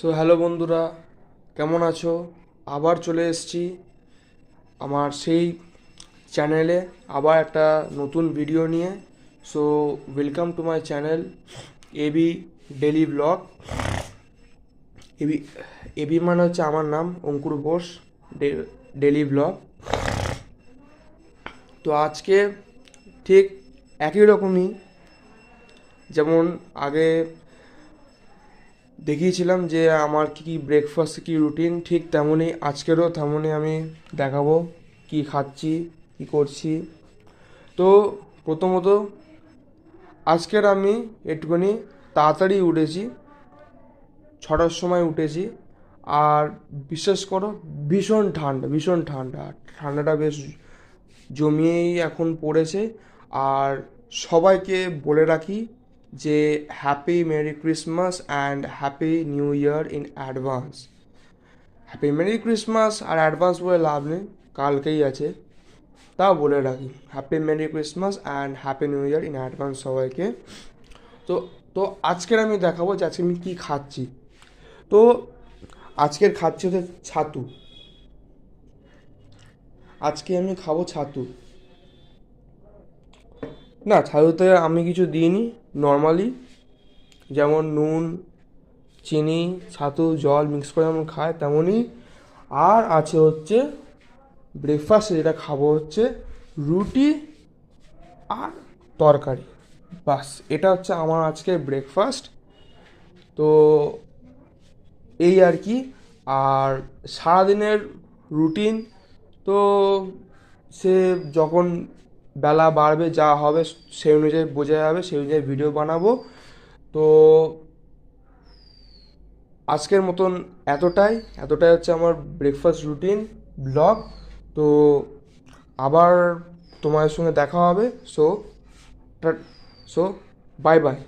So hello বন্ধুরা, কেমন আছো? আবার চলে এসেছি আমার সেই চ্যানেলে আবার একটা নতুন ভিডিও নিয়ে। So welcome to my channel AB daily blog. AB AB মানে হচ্ছে আমার নাম অঙ্কুর বোস, ডেলি ব্লগ। তো আজকে ঠিক একই রকমই যেমন আগে দেখিয়েছিলাম যে আমার কী কী ব্রেকফাস্ট কী রুটিন, ঠিক তেমনই আজকেরও তেমনই আমি দেখাবো কি খাচ্ছি কি করছি। তো প্রথমত আজকের আমি একটুখানি তাড়াতাড়ি উঠেছি, 6টার সময় উঠেছি। আর বিশ্বাস করো, ভীষণ ঠান্ডা, ভীষণ ঠান্ডা, ঠান্ডাটা বেশ জমিয়েই এখন পড়েছে। আর সবাইকে বলে রাখি যে happy merry Christmas and happy new year in advance. Happy merry Christmas আর অ্যাডভান্স বলে লাভ নেই, কালকেই আছে, তাও বলে রাখি happy merry Christmas and happy new year in advance সবাইকে। তো তো আজকের আমি দেখাবো যে আজকে আমি কী খাচ্ছি। তো আজকের খাচ্ছি হচ্ছে ছাতু। আজকে আমি খাবো ছাতু। না, ছাতুতে আমি কিছু দিইনি, নর্মালি যেমন নুন, চিনি, ছাতু, জল মিক্স করে যেমন খায় তেমনই। আর আছে হচ্ছে ব্রেকফাস্টে যেটা খাবো হচ্ছে রুটি আর তরকারি। বাস, এটা হচ্ছে আমার আজকের ব্রেকফাস্ট। তো এই আর কি। আর সারাদিনের রুটিন তো সে যখন বেলা বাড়বে যা হবে সেই অনুযায়ী বোঝা যাবে, সেই অনুযায়ী ভিডিও বানাবো। তো আজকের মতন এতটাই এতটাই হচ্ছে আমার ব্রেকফাস্ট রুটিন ব্লগ। তো আবার তোমার সঙ্গে দেখা হবে। So so bye bye.